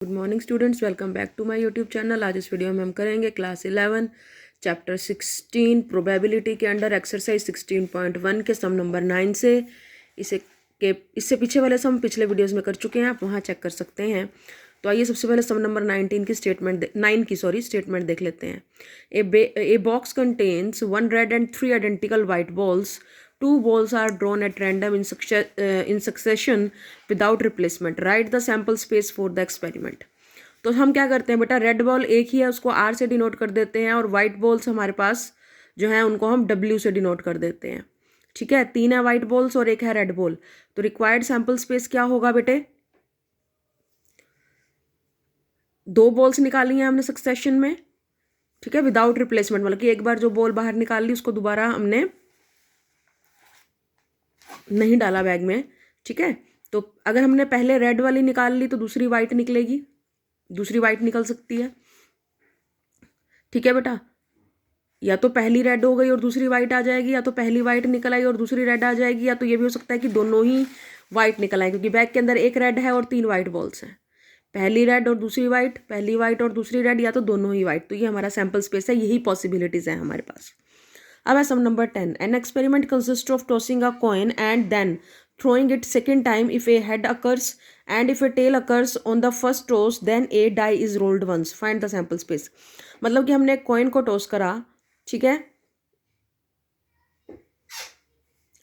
Good morning students, welcome back to my YouTube channel. आज इस video में हम करेंगे क्लास 11 चैप्टर 16 प्रोबेबिलिटी के अंडर एक्सरसाइज 16.1 के सम नंबर 9 से इससे पीछे वाले सम पिछले वीडियोस में कर चुके हैं, आप वहाँ चेक कर सकते हैं। तो आइए सबसे पहले सम नंबर 19 की स्टेटमेंट देख लेते हैं। A box contains 1 red and 3 identical white balls. 2 balls are drawn at random in succession without replacement. Write the sample space for the experiment. तो हम क्या करते हैं बेटा, रेड बॉल एक ही है उसको R से डिनोट कर देते हैं, और वाइट बॉल्स हमारे पास जो है उनको हम W से डिनोट कर देते हैं। ठीक है, 3 है वाइट बॉल्स और 1 है रेड बॉल। तो रिक्वायर्ड सैंपल स्पेस क्या होगा बेटे? 2 बॉल्स निकाली हैं हमने सक्सेशन में, ठीक है, विदाउट रिप्लेसमेंट, मतलब कि एक बार जो बॉल बाहर निकाल ली उसको दोबारा हमने नहीं डाला बैग में। ठीक है, तो अगर हमने पहले रेड वाली निकाल ली तो दूसरी वाइट निकलेगी, दूसरी वाइट निकल सकती है। ठीक है बेटा, या तो पहली रेड हो गई और दूसरी वाइट आ जाएगी, या तो पहली वाइट निकल आई और दूसरी रेड आ जाएगी, या तो ये भी हो सकता है कि दोनों ही वाइट निकल आए, क्योंकि बैग के अंदर एक रेड है और 3 वाइट बॉल्स हैं। पहली रेड और दूसरी वाइट, पहली वाइट और दूसरी रेड, या तो दोनों ही वाइट। तो ये हमारा सैंपल स्पेस है, यही पॉसिबिलिटीज है हमारे पास। अब है sum number 10. An experiment consist of tossing a coin and then throwing it second time if a head occurs, and if a tail occurs on the first toss then a die is rolled once. Find the sample space. मतलब कि हमने coin को toss करा, ठीक है,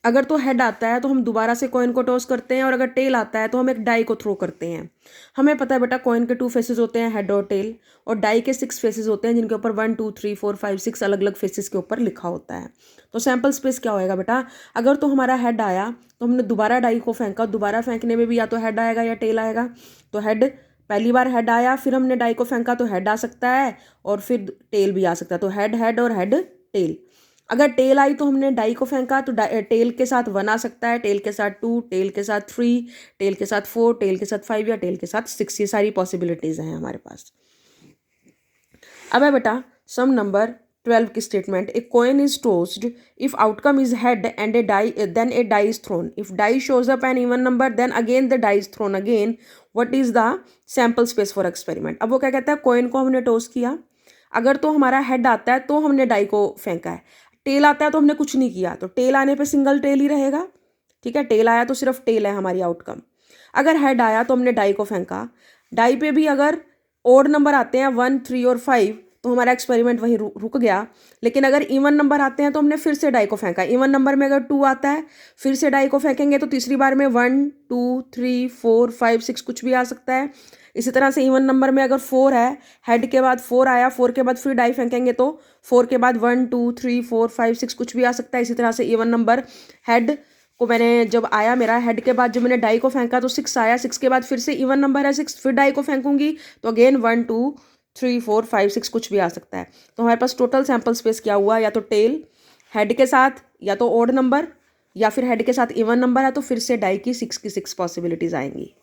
अगर तो head आता है तो हम दोबारा से कॉइन को टॉस करते हैं, और अगर टेल आता है तो हम एक डाई को थ्रो करते हैं। हमें पता है बेटा कॉइन के 2 फेसेस होते हैं, हेड और टेल, और डाई के 6 फेसेस होते हैं जिनके ऊपर 1 2 3 4 5 6 अलग अलग फेसेस के ऊपर लिखा होता है। तो सैंपल स्पेस क्या होएगा बेटा? अगर तो हमारा हेड आया तो हमने दोबारा डाई को फेंका, दोबारा फेंकने में भी या तो हेड आएगा या टेल आएगा। तो हेड, पहली बार हेड आया, फिर हमने डाई को फेंका तो हेड आ सकता है और फिर टेल भी आ सकता है। तो हेड हेड और हेड टेल। अगर टेल आई तो हमने डाई को फेंका तो टेल के साथ 1 आ सकता है, टेल के साथ 2, टेल के साथ 3, टेल के साथ 4, टेल के साथ 5 या टेल के साथ 6। ये सारी पॉसिबिलिटीज हैं हमारे पास। अब है बेटा सम नंबर 12 की statement. A coin is tossed if outcome is head and then a die is thrown. If die shows up an even number then again the die is thrown again. What is the sample space for experiment? अब वो क्या कहता है, coin को हमने toast किया, अगर तो हमारा हेड आता है तो हमने डाई को फेंका है, टेल आता है तो हमने कुछ नहीं किया, तो टेल आने पे सिंगल टेल ही रहेगा। ठीक है, टेल आया तो सिर्फ टेल है हमारी आउटकम। अगर हेड आया तो हमने डाई को फेंका, डाई पे भी अगर ओड नंबर आते हैं 1 3 और 5 तो हमारा एक्सपेरिमेंट वहीं रुक गया। लेकिन अगर इवन नंबर आते हैं तो हमने फिर से डाई को फेंका। इवन नंबर में अगर 2 आता है फिर से डाई को फेंकेंगे तो तीसरी बार में 1 2 3 4 5 6 कुछ भी आ सकता है। इसी तरह से इवन नंबर में अगर 4 है, हेड के बाद 4 आया, 4 के बाद फिर डाई फेंकेंगे तो 4 के बाद 1 2 3 4 5 6 कुछ भी आ सकता है। इसी तरह से इवन नंबर, हेड को मैंने जब आया मेरा हेड के बाद जब मैंने डाई को फेंका तो 6 आया, 6 के बाद फिर से इवन नंबर है 6, फिर डाई को फेंकूंगी तो अगेन 1 2 3 4 5 6 कुछ भी आ सकता है। तो हमारे पास टोटल सैंपल स्पेस क्या हुआ, या तो टेल हेड के साथ, या तो ओड नंबर, या फिर हेड के साथ इवन नंबर है तो फिर से डाई की 6 की 6 पॉसिबिलिटीज आएंगी।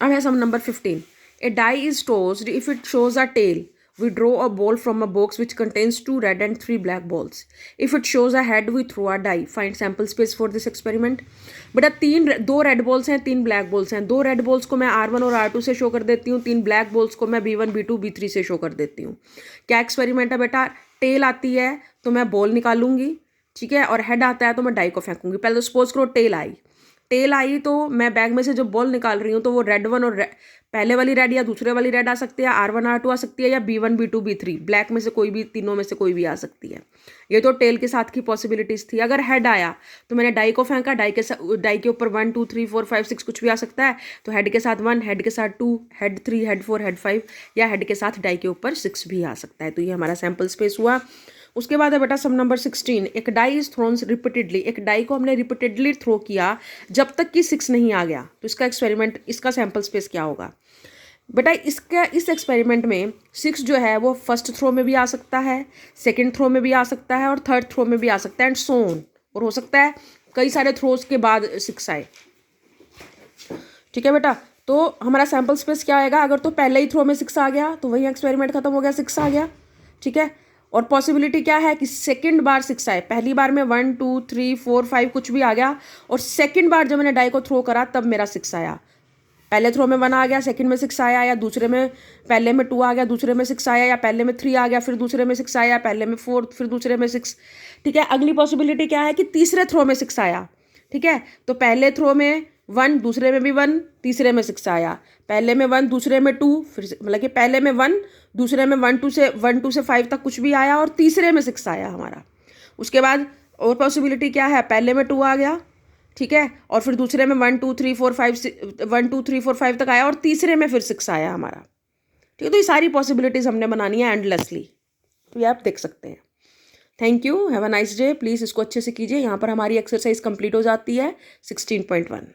अब है sum number 15. A die is tossed if it shows a tail. We draw a ball from a box which contains 2 red and 3 black balls. If it shows a head, we throw a die. Find sample space for this experiment. बेटा 2 red balls हैं, 3 black balls हैं। 2 red balls को मैं R1 और R2 से show कर देती हूँ, 3 ब्लैक बॉल्स को मैं B1 B2 B3 से शो कर देती हूँ। क्या एक्सपेरिमेंट है बेटा? टेल आती है तो मैं बॉल निकालूंगी, ठीक है, और हेड आता है तो मैं डाई को फेंकूंगी। पहले तो सपोज करो टेल आई तो मैं बैग में से जो बॉल निकाल रही हूँ तो वो रेड 1 और पहले वाली रेड या दूसरे वाली रेड आ सकती है, R1 R2 आ सकती है, या B1 B2 B3 ब्लैक में से कोई भी, तीनों में से कोई भी आ सकती है। ये तो टेल के साथ की पॉसिबिलिटीज थी। अगर हेड आया तो मैंने डाई को फेंका, डाई के ऊपर 1 2 3 4 5 6 कुछ भी आ सकता है, तो हेड के साथ 1, हेड के साथ 2, हेड 3, हेड 4, हेड 5, या हेड के साथ डाई के ऊपर 6 भी आ सकता है। तो ये हमारा सैंपल स्पेस हुआ। उसके बाद है बेटा सम नंबर 16. एक डाई इज थ्रोन रिपीटेडली. एक डाई को हमने रिपीटेडली थ्रो किया जब तक कि 6 नहीं आ गया, तो इसका एक्सपेरिमेंट, इसका सैंपल स्पेस क्या होगा बेटा? इस एक्सपेरिमेंट में 6 जो है वो फर्स्ट थ्रो में भी आ सकता है, सेकंड थ्रो में भी आ सकता है, और थर्ड थ्रो में भी आ सकता है, एंड सो ऑन। और हो सकता है कई सारे थ्रोज के बाद 6 आए। ठीक है बेटा, तो हमारा सैंपल स्पेस क्या आएगा? अगर तो पहले ही थ्रो में 6 आ गया तो वही एक्सपेरिमेंट खत्म हो गया, 6 आ गया। ठीक है, और पॉसिबिलिटी क्या है कि सेकंड बार 6 आए। पहली बार में 1 2 3 4 5 कुछ भी आ गया, और सेकंड बार जब मैंने डाई को थ्रो करा तब मेरा 6 आया। पहले थ्रो में 1 आ गया, सेकंड में 6 आया, या दूसरे में पहले में 2 आ गया, दूसरे में 6 आया, या पहले में 3 आ गया, फिर दूसरे में 6 आया, पहले में 4, फिर दूसरे में 6। ठीक है, अगली पॉसिबिलिटी क्या है कि तीसरे थ्रो में 6 आया। ठीक है, तो पहले थ्रो में 1, दूसरे में भी 1, तीसरे में 6 आया, पहले में 1, दूसरे में 2, फिर मतलब कि पहले में 1, दूसरे में 1 2 से 5 तक कुछ भी आया, और तीसरे में 6 आया हमारा। उसके बाद और पॉसिबिलिटी क्या है, पहले में 2 आ गया, ठीक है, और फिर दूसरे में 1 2 3 4 5 1 2 3 4 5 तक आया, और तीसरे में फिर 6 आया हमारा। ठीक है, तो ये सारी पॉसिबिलिटीज हमने बनानी है एंडलेसली, तो ये आप देख सकते हैं। Thank you, have a nice day. Please इसको अच्छे से कीजिए। यहाँ पर हमारी एक्सरसाइज कंप्लीट हो जाती है 16.1।